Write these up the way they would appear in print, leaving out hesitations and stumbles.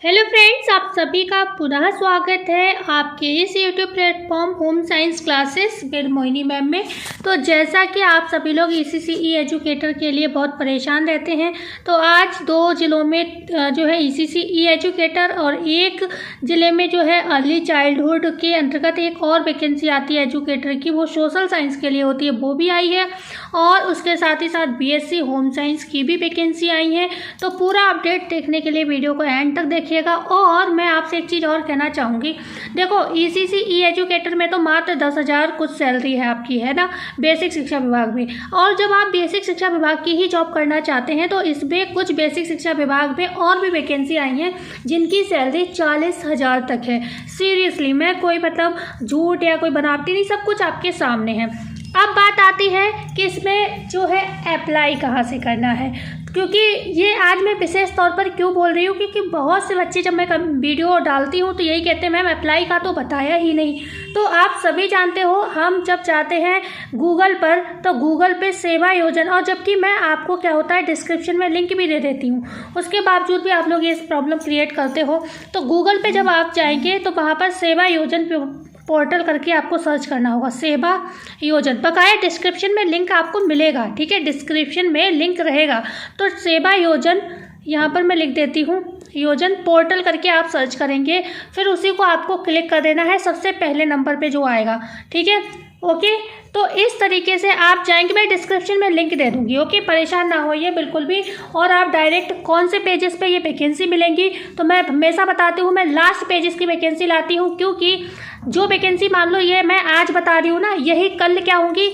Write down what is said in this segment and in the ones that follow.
Hello friends, आप सभी का पुनः स्वागत है आपके इस YouTube platform home science classes with Mohini ma'am में। तो जैसा कि आप सभी लोग ईसीसी एजुकेटर के लिए बहुत परेशान रहते हैं, तो आज 2 ज़िलों में जो है ईसीसी एजुकेटर और एक ज़िले में जो है अर्ली चाइल्डहुड के अंतर्गत एक और वैकेंसी आती है एजुकेटर की, वो सोशल साइंस के लिए होती है, वो भी आई है। और उसके साथ ही साथ बीएससी होम साइंस की भी वैकेंसी आई है। तो पूरा अपडेट देखने के लिए वीडियो को एंड तक देखिए। और मैं आपसे एक चीज़ और कहना चाहूँगी, देखो ईसीसी एजुकेटर में तो मात्र 10,000 कुछ सैलरी है आपकी, है ना, बेसिक शिक्षा विभाग में। और जब आप बेसिक शिक्षा विभाग की ही जॉब करना चाहते हैं तो इसमें कुछ बेसिक शिक्षा विभाग में और भी वैकेंसी आई हैं जिनकी सैलरी 40,000 तक है। सीरियसली, मैं कोई मतलब झूठ या कोई बनावटी नहीं, सब कुछ आपके सामने है। अब बात आती है कि इसमें जो है अप्लाई कहाँ से करना है, क्योंकि ये आज मैं विशेष तौर पर क्यों बोल रही हूँ, क्योंकि बहुत से बच्चे जब मैं वीडियो डालती हूँ तो यही कहते हैं मैम अप्लाई का तो बताया ही नहीं। तो आप सभी जानते हो, हम जब जाते हैं गूगल पर तो गूगल पे सेवा योजना, और जबकि मैं आपको क्या होता है डिस्क्रिप्शन में लिंक भी दे देती हूँ, उसके बावजूद भी आप लोग ये प्रॉब्लम क्रिएट करते हो। तो गूगल पे जब आप जाएंगे तो वहाँ पर सेवा योजना पोर्टल करके आपको सर्च करना होगा, सेवा योजना, बकाया डिस्क्रिप्शन में लिंक आपको मिलेगा, ठीक है, डिस्क्रिप्शन में लिंक रहेगा। तो सेवा योजना यहाँ पर मैं लिख देती हूँ, योजना पोर्टल करके आप सर्च करेंगे, फिर उसी को आपको क्लिक कर देना है, सबसे पहले नंबर पे जो आएगा, ठीक है, ओके। तो इस तरीके से आप जाएंगे, मैं डिस्क्रिप्शन में लिंक दे दूंगी, ओके, परेशान ना होइए बिल्कुल भी। और आप डायरेक्ट कौन से पेजेस पे ये वैकेंसी मिलेंगी, तो मैं हमेशा बताती हूँ मैं लास्ट पेजेस की वैकेंसी लाती हूँ, क्योंकि जो वैकेंसी मान लो ये मैं आज बता रही हूँ ना, यही कल क्या होंगी,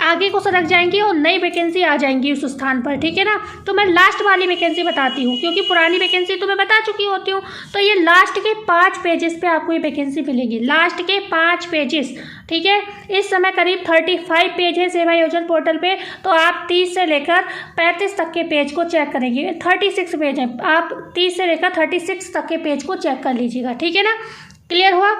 आगे को सरक जाएंगी और नई वैकेंसी आ जाएंगी उस स्थान पर, ठीक है ना। तो मैं लास्ट वाली वैकेंसी बताती हूँ, क्योंकि पुरानी वैकेंसी तो मैं बता चुकी होती हूँ। तो ये लास्ट के 5 पेजेस पे आपको ये वैकेंसी मिलेगी, लास्ट के 5 पेजेस, ठीक है। इस समय करीब 35 पेज है सेवा योजना पोर्टल पे, तो आप 30 से लेकर 35 तक के पेज को चेक करेंगे। 36 पेज है, आप 30 से लेकर 36 तक के पेज को चेक कर लीजिएगा, ठीक है ना, क्लियर हुआ,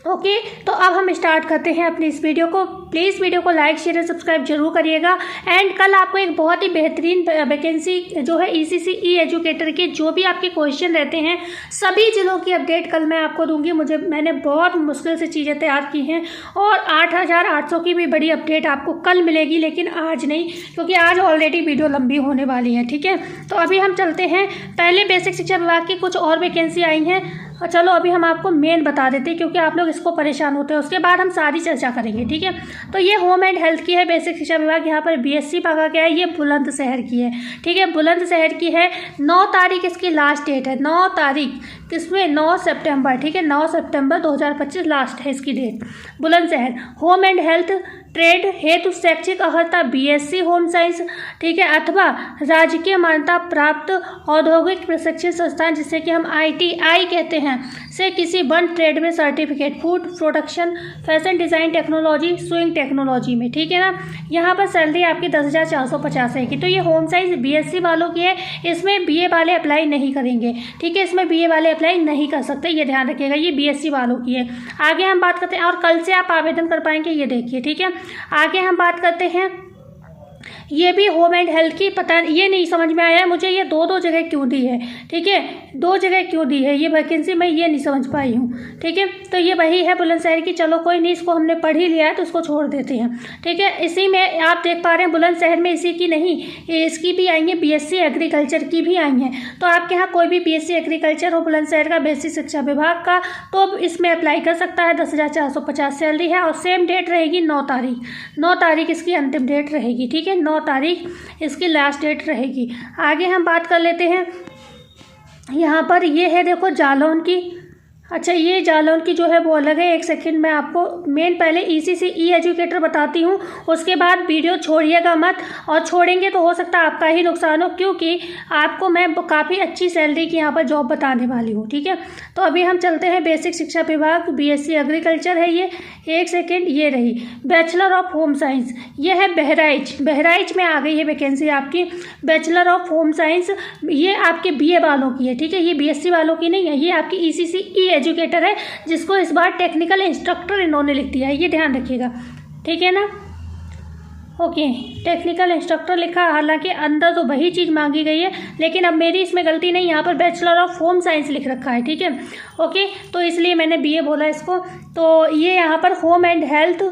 ओके। तो अब हम स्टार्ट करते हैं अपनी इस वीडियो को। प्लीज़ वीडियो को लाइक शेयर और सब्सक्राइब जरूर करिएगा। एंड कल आपको एक बहुत ही बेहतरीन वैकेंसी जो है ईसीसी एजुकेटर के जो भी आपके क्वेश्चन रहते हैं सभी जिलों की अपडेट कल मैं आपको दूंगी। मैंने बहुत मुश्किल से चीज़ें तैयार की हैं और 8,800 की भी बड़ी अपडेट आपको कल मिलेगी, लेकिन आज नहीं, क्योंकि आज ऑलरेडी वीडियो लंबी होने वाली है, ठीक है। तो अभी हम चलते हैं, पहले बेसिक शिक्षा विभाग की कुछ और वैकेंसी आई हैं, और चलो अभी हम आपको मेन बता देते हैं, क्योंकि आप लोग इसको परेशान होते हैं, उसके बाद हम सारी चर्चा करेंगे, ठीक है। तो ये होम एंड हेल्थ की है बेसिक शिक्षा विभाग, यहाँ पर बीएससी भागा गया है, ये बुलंदशहर की है, ठीक है, बुलंदशहर की है। 9 तारीख इसकी लास्ट डेट है, 9 तारीख, किसमें 9 सितंबर, ठीक है, 9 सितंबर 2025 लास्ट है इसकी date. Bulandshahr home and health trade हेतु शैक्षिक अर्हता बीएससी होम साइंस, ठीक है, अथवा राजकीय मान्यता प्राप्त औद्योगिक प्रशिक्षण संस्थान, जिसे कि हम ITI कहते हैं, से किसी वन ट्रेड में certificate, food production, fashion design technology, swing technology में, ठीक है ना। यहाँ पर सैलरी आपकी 10,450 है की। तो ये होम साइंस बीएससी वालों की है, इसमें बीए वाले अप्लाई नहीं करेंगे, ठीक है, इसमें बीए वाले अप्लाई नहीं कर सकते, ये ध्यान रखिएगा, ये बीएससी वालों की है। आगे हम बात करते हैं, और कल से आप आवेदन कर पाएंगे, ये देखिए, ठीक है। आगे हम बात करते हैं, ये भी होम एंड हेल्थ की, पता ये नहीं समझ में आया मुझे ये दो जगह क्यों दी है, ठीक है, 2 जगह क्यों दी है ये वैकेंसी, मैं ये नहीं समझ पाई हूँ, ठीक है। तो ये वही है बुलंदशहर की, चलो कोई नहीं, इसको हमने पढ़ ही लिया है तो इसको छोड़ देते हैं, ठीक है। इसी में आप देख पा रहे हैं बुलंदशहर में इसी की नहीं, इसकी भी आई है, बीएससी एग्रीकल्चर की भी आई हैं। तो आपके यहाँ कोई भी बीएससी एग्रीकल्चर हो बुलंदशहर का बेसिक शिक्षा विभाग का, तो इसमें अप्लाई कर सकता है। 10,450 सैलरी है, और सेम डेट रहेगी 9 तारीख, 9 तारीख इसकी अंतिम डेट रहेगी, ठीक है, 9 तारीख इसकी लास्ट डेट रहेगी। आगे हम बात कर लेते हैं, यहाँ पर ये है देखो जालौन की, अच्छा ये जालौन की जो है वो अलग है, एक सेकंड मैं आपको मेन पहले ईसीसी एजुकेटर बताती हूँ, उसके बाद वीडियो छोड़िएगा मत, और छोड़ेंगे तो हो सकता है आपका ही नुकसान हो, क्योंकि आपको मैं काफ़ी अच्छी सैलरी की यहाँ पर जॉब बताने वाली हूँ, ठीक है। तो अभी हम चलते हैं बेसिक शिक्षा विभाग, बीएससी एग्रीकल्चर है ये, एक सेकेंड, ये रही बैचलर ऑफ होम साइंस, ये है बहराइच में आ गई है वैकेंसी आपकी, बैचलर ऑफ होम साइंस, ये आपके बीए वालों की है, ठीक है, ये बीएससी वालों की नहीं है, ये आपकी ईसीसी एजुकेटर है, जिसको इस बार टेक्निकल इंस्ट्रक्टर इन्होंने लिख दिया है, ये ध्यान रखिएगा, ठीक है ना, ओके, टेक्निकल इंस्ट्रक्टर लिखा, हालांकि अंदर तो वही चीज़ मांगी गई है, लेकिन अब मेरी इसमें गलती नहीं, यहाँ पर बैचलर ऑफ होम साइंस लिख रखा है, ठीक है। ओके, तो इसलिए मैंने बीए बोला इसको। तो ये यहाँ पर होम एंड हेल्थ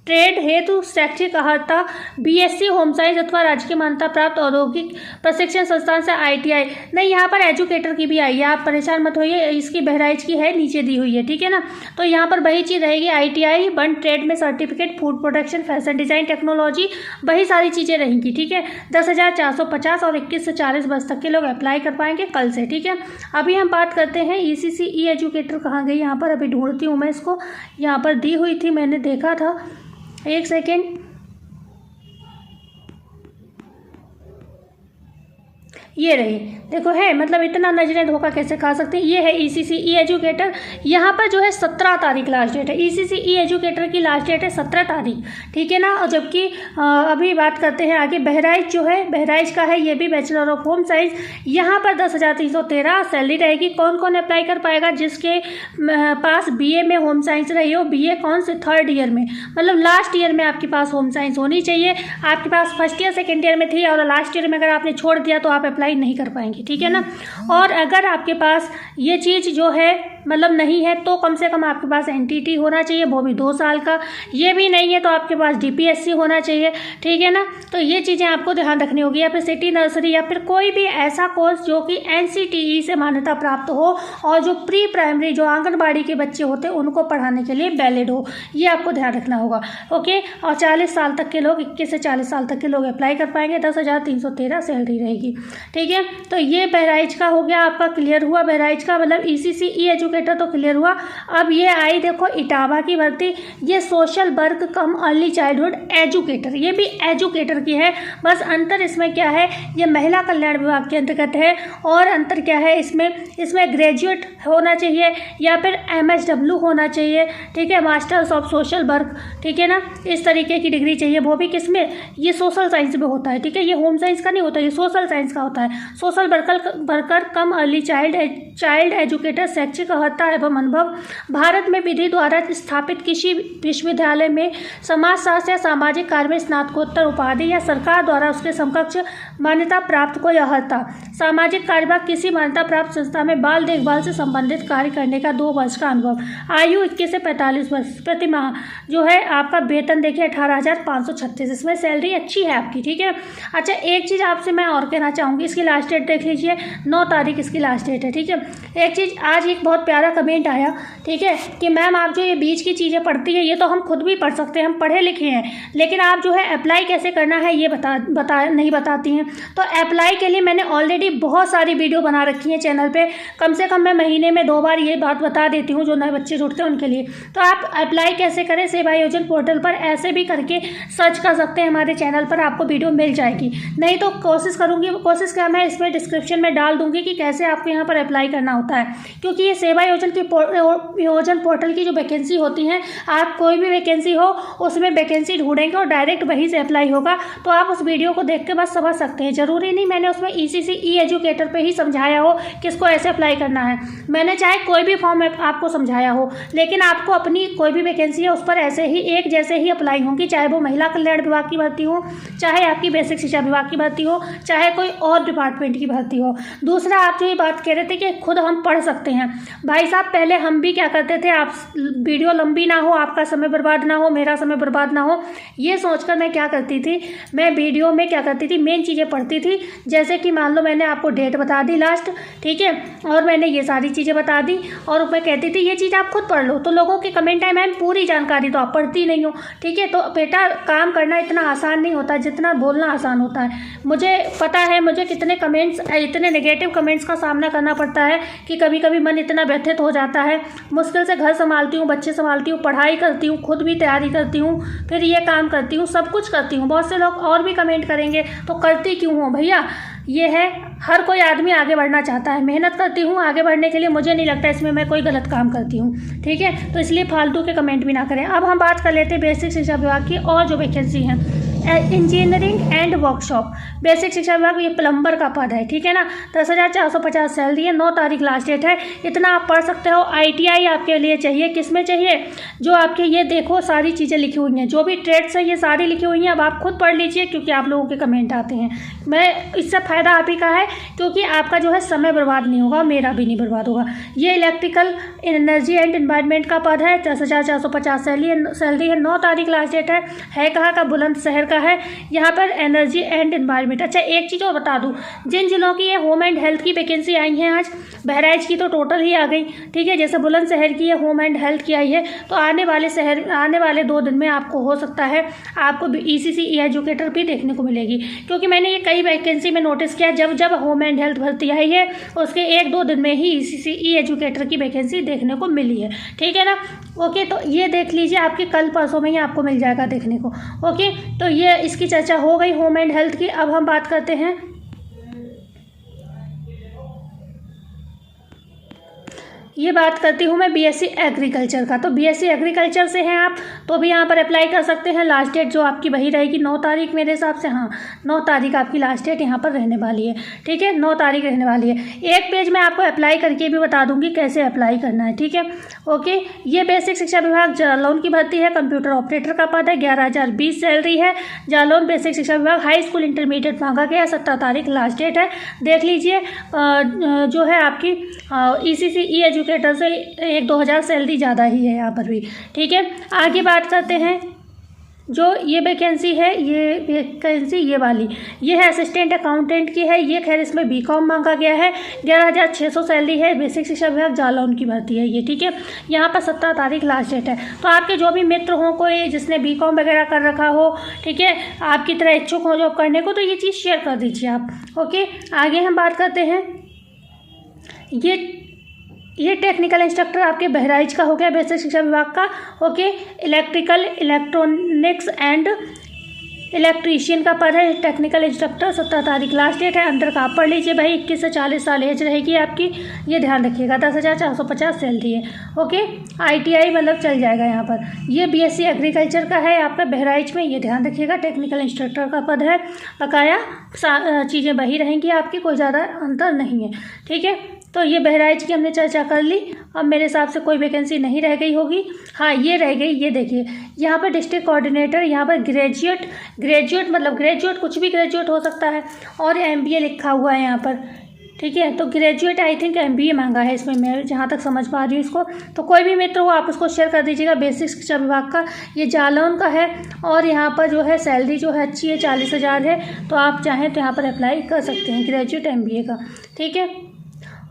ट्रेड हेतु शैक्षिक अर्हता बीएससी होम साइंस अथवा राज्य की मान्यता प्राप्त औद्योगिक प्रशिक्षण संस्थान से आईटीआई। नहीं, यहाँ पर एजुकेटर की भी आई है, आप परेशान मत होइए, इसकी बहराइच की है, नीचे दी हुई है, ठीक है ना। तो यहाँ पर वही चीज़ रहेगी, आईटीआई, वन ट्रेड में certificate, food production, fashion design, technology, वही सारी चीज़ें रहेंगी, ठीक है। 10,450 और 21 से 40 वर्ष तक के लोग अप्लाई कर पाएंगे कल से, ठीक है। अभी हम बात करते हैं ईसीसी ई एजुकेटर कहाँ गई, यहाँ पर अभी ढूंढती हूँ मैं इसको, यहाँ पर दी हुई थी, मैंने देखा था, एक सेकेंड, ये रही, देखो है, मतलब इतना नजरें धोखा कैसे खा सकते हैं। ये है ईसीसी ई एजुकेटर, यहाँ पर जो है 17 तारीख लास्ट डेट है, ईसीसी ई एजुकेटर की लास्ट डेट है 17 तारीख, ठीक है ना। और जबकि अभी बात करते हैं आगे, बहराइच जो है, बहराइच का है, ये भी बैचलर ऑफ होम साइंस, यहाँ पर 10,313 सैलरी रहेगी। कौन कौन अप्लाई कर पाएगा? जिसके पास बीए में होम साइंस रही हो, बीए कौन से 3rd ईयर में, मतलब लास्ट ईयर में आपके पास होम साइंस होनी चाहिए। आपके पास 1st ईयर 2nd ईयर में थी और लास्ट ईयर में अगर आपने छोड़ दिया तो आप अप्लाई नहीं कर पाएंगे, ठीक है ना। और अगर आपके पास ये चीज़ जो है मतलब नहीं है, तो कम से कम आपके पास एनटीटी होना चाहिए, वो भी 2 साल का। ये भी नहीं है तो आपके पास डीपीएससी होना चाहिए, ठीक है ना। तो ये चीज़ें आपको ध्यान रखनी होगी, या फिर सिटी नर्सरी या फिर कोई भी ऐसा कोर्स जो कि एनसीटीई से मान्यता प्राप्त हो और जो प्री प्राइमरी, जो आंगनबाड़ी के बच्चे होते हैं उनको पढ़ाने के लिए वैलिड हो, ये आपको ध्यान रखना होगा। ओके, और 40 साल तक के लोग, 21 से 40 साल तक के लोग अप्लाई कर पाएंगे। 10,313 सैलरी रहेगी, ठीक है। तो ये बहराइच का हो गया, आपका क्लियर हुआ बहराइच का, मतलब ईसीसी ई एजुकेटर तो क्लियर हुआ। अब ये आई देखो इटावा की भर्ती, ये सोशल वर्क कम अर्ली चाइल्डहुड एजुकेटर, ये भी एजुकेटर की है, बस अंतर इसमें क्या है, ये महिला कल्याण विभाग के अंतर्गत है। और अंतर क्या है इसमें ग्रेजुएट होना चाहिए या फिर MSW होना चाहिए, ठीक है, मास्टर्स ऑफ सोशल वर्क, ठीक है ना, इस तरीके की डिग्री चाहिए। वो भी किसमें? ये सोशल साइंस में होता है, ठीक है, ये होम साइंस का नहीं होता, ये सोशल साइंस का होता है। सोशल वर्कर कम अर्ली चाइल्ड एजुकेटर शैक्षिक अर्हता एवं अनुभव, भारत में विधि द्वारा स्थापित किसी विश्वविद्यालय में समाजशास्त्र या सामाजिक कार्य में स्नातकोत्तर उपाधि या सरकार द्वारा उसके समकक्ष मान्यता प्राप्त कोई अर्हता, सामाजिक कार्यभाग किसी मान्यता प्राप्त संस्था में बाल देखभाल से संबंधित कार्य करने का 2 वर्ष का अनुभव, आयु 21 से 45 वर्ष, प्रति माह जो है आपका वेतन देखिए 18,536, इसमें सैलरी अच्छी है आपकी, ठीक है। अच्छा, एक चीज़ आपसे मैं और कहना चाहूँगी, इसकी लास्ट डेट देख लीजिए, 9 तारीख इसकी लास्ट डेट है, ठीक है। एक चीज़, आज एक बहुत प्यारा कमेंट आया, ठीक है, कि मैम आप जो ये बीच की चीज़ें पढ़ती है ये तो हम खुद भी पढ़ सकते हैं, हम पढ़े लिखे हैं, लेकिन आप जो है अप्लाई कैसे करना है ये नहीं बताती हैं। तो अप्लाई के लिए मैंने ऑलरेडी बहुत सारी वीडियो बना रखी है चैनल पे, कम से कम मैं महीने में 2 बार ये बात बता देती हूँ जो नए बच्चे जुड़ते हैं उनके लिए। तो आप अप्लाई कैसे करें, सेवा योजन पोर्टल पर ऐसे भी करके सर्च कर सकते हैं, हमारे चैनल पर आपको वीडियो मिल जाएगी। नहीं तो कोशिश क्या मैं इसमें डिस्क्रिप्शन में डाल दूंगी कि कैसे आपको यहाँ पर अप्लाई करना होता है, क्योंकि ये सेवा योजन पोर्टल की जो वैकेंसी होती हैं, आप कोई भी वैकेंसी हो उसमें वैकेंसी ढूंढेंगे और डायरेक्ट वहीं से अप्लाई होगा। तो आप उस वीडियो को देख के बस समझ सकते हैं, ज़रूरी नहीं मैंने उसमें ईसीसी ई एजुकेटर पे ही समझाया हो किसको ऐसे अप्लाई करना है, मैंने चाहे कोई भी फॉर्म आपको समझाया हो, लेकिन आपको अपनी कोई भी वैकेंसी है उस पर ऐसे ही एक जैसे ही अप्लाई होंगी, चाहे वो महिला कल्याण विभाग की भर्ती हो, चाहे आपकी बेसिक शिक्षा विभाग की भर्ती हो, चाहे कोई और डिपार्टमेंट की भर्ती हो। दूसरा, आप जो ये बात कह रहे थे कि खुद हम पढ़ सकते हैं, भाई साहब पहले हम भी क्या करते थे, आप वीडियो लंबी ना हो, आपका समय बर्बाद ना हो, मेरा समय बर्बाद ना हो, ये सोचकर मैं क्या करती थी, मैं वीडियो में क्या करती थी, मेन चीज़ें पढ़ती थी। जैसे कि मान लो मैंने आपको डेट बता दी लास्ट, ठीक है, और मैंने ये सारी चीज़ें बता दी और मैं कहती थी ये चीज़ आप खुद पढ़ लो। तो लोगों के कमेंट आए मैम पूरी जानकारी तो आप पढ़ती नहीं हो, ठीक है। तो बेटा काम करना इतना आसान नहीं होता जितना बोलना आसान होता है। मुझे पता है मुझे कितने कमेंट्स, इतने नेगेटिव कमेंट्स का सामना करना पड़ता है कि कभी कभी मन इतना व्यथित हो जाता है। मुश्किल से घर संभालती हूँ, बच्चे संभालती हूँ, पढ़ाई करती हूँ, खुद भी तैयारी करती हूँ, फिर ये काम करती हूँ, सब कुछ करती हूँ। बहुत से लोग और भी कमेंट करेंगे तो करती क्यों हो भैया, ये है हर कोई आदमी आगे बढ़ना चाहता है, मेहनत करती हूँ आगे बढ़ने के लिए, मुझे नहीं लगता इसमें मैं कोई गलत काम करती हूँ, ठीक है। तो इसलिए फालतू के कमेंट भी ना करें। अब हम बात कर लेते हैं बेसिक शिक्षा विभाग की और जो वैकेंसी हैं, इंजीनियरिंग एंड वर्कशॉप, बेसिक शिक्षा विभाग, ये प्लम्बर का पद है, ठीक है ना। 10,450 सैलरी है, 9 तारीख लास्ट डेट है। इतना आप पढ़ सकते हो। ITI आपके लिए चाहिए, किस में चाहिए, जो आपके ये देखो सारी चीज़ें लिखी हुई हैं, जो भी ट्रेड्स है ये सारी लिखी हुई हैं। अब आप खुद पढ़ लीजिए क्योंकि आप लोगों के कमेंट आते हैं। मैं इससे फ़ायदा आप ही का है क्योंकि आपका जो है समय बर्बाद नहीं होगा, मेरा भी नहीं बर्बाद होगा। ये इलेक्ट्रिकल एनर्जी एंड एनवायरनमेंट का पद है, 10,450 सैलरी है, 9 तारीख लास्ट डेट है कहाँ का, बुलंदशहर का है। यहाँ पर एनर्जी एंड एनवायरनमेंट। अच्छा एक चीज़ और बता दूँ, जिन जिलों की ये होम एंड हेल्थ की वैकेंसी आई है आज, बहराइच की तो टोटल ही आ गई, ठीक है। जैसे बुलंदशहर की ये होम एंड हेल्थ की आई है, तो आने वाले 2 दिन में आपको हो सकता है आपको ECC एजुकेटर भी देखने को मिलेगी, क्योंकि मैंने ये कई वैकेंसी में नोटिस किया, जब होम एंड हेल्थ भर्ती आई है उसके 1-2 दिन में ही ECC एजुकेटर की वैकेंसी देखने को मिली है, ठीक है ना। ओके, तो ये देख लीजिए, आपके कल परसों में ही आपको मिल जाएगा देखने को। ओके, तो ये इसकी चर्चा हो गई होम एंड हेल्थ की। अब हम बात करते हैं, ये बात करती हूँ मैं BSc एग्रीकल्चर का। तो BSc एग्रीकल्चर से हैं आप तो भी यहाँ पर अप्लाई कर सकते हैं। लास्ट डेट जो आपकी वही रहेगी 9 तारीख मेरे हिसाब से, हाँ 9 तारीख आपकी लास्ट डेट यहाँ पर रहने वाली है, ठीक है, 9 तारीख रहने वाली है। एक पेज में आपको अप्लाई करके भी बता दूँगी कैसे अप्लाई करना है, ठीक है। ओके, ये बेसिक शिक्षा विभाग जालौन की भर्ती है, कंप्यूटर ऑपरेटर का पद है, 11,020 सैलरी है। जालौन बेसिक शिक्षा विभाग, हाई स्कूल इंटरमीडिएट मांगा गया, 17 तारीख लास्ट डेट है। देख लीजिए, जो है आपकी ECC एजुकेटर से 1-2 हज़ार सैलरी ज़्यादा ही है यहाँ पर भी, ठीक है। आगे बात करते हैं, जो ये वैकेंसी है, ये वाली ये है असिस्टेंट अकाउंटेंट की है। ये खैर इसमें BCom मांगा गया है, 11,600 सैलरी है, बेसिक शिक्षा विभाग जालौन की भर्ती है ये, ठीक है। यहाँ पर 17 तारीख लास्ट डेट है। तो आपके जो भी मित्र हों, कोई जिसने BCom वगैरह कर रखा हो, ठीक है, आपकी तरह इच्छुक हो जॉब करने को, तो ये चीज़ शेयर कर दीजिए आप। ओके, आगे हम बात करते हैं, ये टेक्निकल इंस्ट्रक्टर आपके बहराइच का हो गया, बेसिक शिक्षा विभाग का। Okay, electrical, electronics and electrician का पद है, टेक्निकल इंस्ट्रक्टर, 17 तारीख लास्ट डेट है। अंदर का आप पढ़ लीजिए भाई, 21 से 40 साल एज रहेगी आपकी, ये ध्यान रखिएगा। 10,450 सैलरी है। ओके, ITI मतलब चल जाएगा यहाँ पर। ये BSc एग्रीकल्चर का है आपका बहराइच में, ये ध्यान रखिएगा। टेक्निकल इंस्ट्रक्टर का पद है, बकाया चीज़ें वही रहेंगी आपकी, कोई ज़्यादा अंतर नहीं है, ठीक है। तो ये बहराइच की हमने चर्चा कर ली। अब मेरे हिसाब से कोई वैकेंसी नहीं रह गई होगी। हाँ, ये रह गई, ये देखिए यहाँ पर डिस्ट्रिक्ट कोऑर्डिनेटर, यहाँ पर ग्रेजुएट मतलब ग्रेजुएट, कुछ भी ग्रेजुएट हो सकता है, और MBA लिखा हुआ है यहाँ पर, ठीक है। तो ग्रेजुएट आई थिंक MBA मांगा है इसमें, मैं जहाँ तक समझ पा रही हूँ इसको। तो कोई भी मित्र हो आप उसको शेयर कर दीजिएगा। बेसिक शिक्षा विभाग का ये जालौन का है, और यहाँ पर जो है सैलरी जो है अच्छी है, 40,000 है। तो आप चाहें तो यहाँ पर अप्लाई कर सकते हैं, ग्रेजुएट MBA का, ठीक है।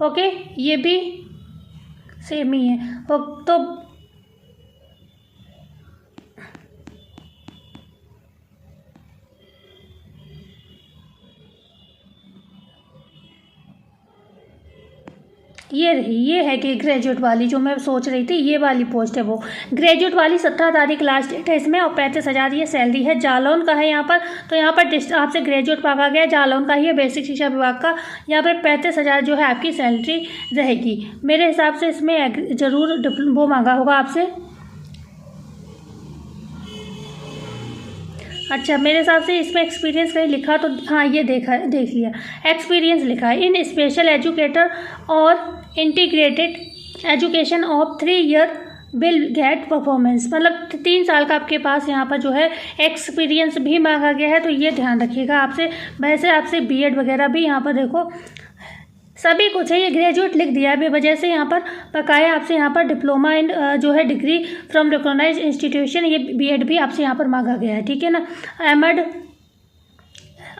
ओके, ये भी सेम ही है। तो ये रही, ये है कि ग्रेजुएट वाली जो मैं सोच रही थी, ये वाली पोस्ट है वो ग्रेजुएट वाली। 17 तारीख लास्ट डेट है इसमें, और 35,000 ये सैलरी है। जालौन का है यहाँ पर, तो यहाँ पर आपसे ग्रेजुएट मांगा गया, जालौन का ही है, बेसिक शिक्षा विभाग का। यहाँ पर 35,000 जो है आपकी सैलरी रहेगी। मेरे हिसाब से इसमें ज़रूर वो मांगा होगा आपसे। अच्छा, मेरे हिसाब से इसमें एक्सपीरियंस कहीं लिखा तो हाँ, ये देख लिया, एक्सपीरियंस लिखा है इन स्पेशल एजुकेटर और integrated education of 3 year will get performance, मतलब 3 साल का आपके पास यहाँ पर जो है एक्सपीरियंस भी मांगा गया है। तो ये ध्यान रखिएगा आपसे। वैसे आपसे BEd वगैरह भी यहाँ पर देखो सभी कुछ है, ये ग्रेजुएट लिख दिया है बेवजह से। यहाँ पर बकाया आपसे यहाँ पर डिप्लोमा इन जो है डिग्री फ्रॉम रिकॉग्नाइज्ड इंस्टीट्यूशन, ये BEd भी आपसे यहाँ पर मांगा गया है, ठीक है ना। एमएड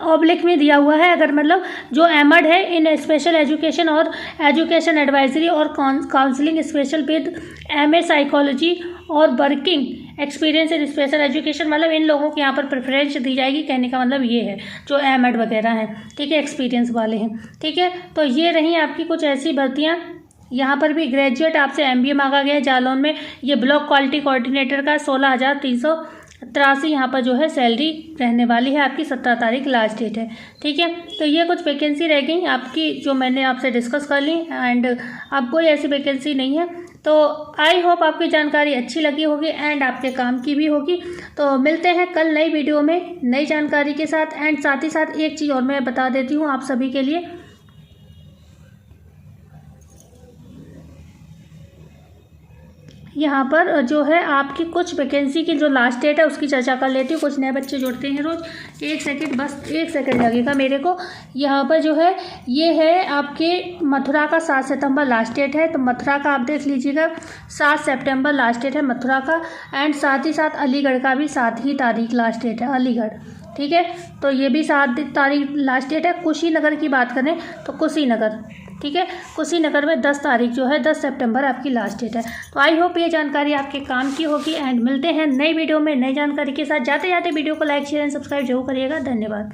ऑब्लिक में दिया हुआ है, अगर मतलब जो एमएड है इन स्पेशल एजुकेशन और एजुकेशन एडवाइजरी और counselling special with MA psychology और working experience in special education, मतलब इन लोगों को यहाँ पर प्रेफरेंस दी जाएगी। कहने का मतलब ये है जो एमएड वगैरह हैं, ठीक है, एक्सपीरियंस वाले हैं, ठीक है। तो ये रही आपकी कुछ ऐसी भर्तियाँ। यहाँ पर भी ग्रेजुएट आपसे MBA मांगा गया है जालौन में। ये ब्लॉक क्वालिटी कोऑर्डिनेटर का 16,383 यहाँ पर जो है सैलरी रहने वाली है आपकी। 17 तारीख लास्ट डेट है, ठीक है। तो ये कुछ वैकेंसी रह गई आपकी जो मैंने आपसे डिस्कस कर ली, एंड अब कोई ऐसी वैकेंसी नहीं है। तो आई होप आपकी जानकारी अच्छी लगी होगी एंड आपके काम की भी होगी। तो मिलते हैं कल नई वीडियो में नई जानकारी के साथ। एंड साथ ही साथ एक चीज़ और मैं बता देती हूँ आप सभी के लिए, यहाँ पर जो है आपकी कुछ वैकेंसी की जो लास्ट डेट है उसकी चर्चा कर लेती हूँ। कुछ नए बच्चे जुड़ते हैं रोज़। एक सेकंड, बस एक सेकंड लगेगा मेरे को। यहाँ पर जो है ये है आपके मथुरा का 7 सितंबर लास्ट डेट है। तो मथुरा का आप देख लीजिएगा 7 सितंबर लास्ट डेट है मथुरा का। एंड साथ ही साथ अलीगढ़ का भी 7 ही तारीख लास्ट डेट है, अलीगढ़, ठीक है। तो ये भी 7 तारीख लास्ट डेट है। कुशीनगर की बात करें तो कुशीनगर, ठीक है, कुशीनगर में 10 तारीख जो है 10 सितंबर आपकी लास्ट डेट है। तो आई होप ये जानकारी आपके काम की होगी। एंड मिलते हैं नई वीडियो में नई जानकारी के साथ। जाते जाते वीडियो को लाइक शेयर एंड सब्सक्राइब जरूर करिएगा। धन्यवाद।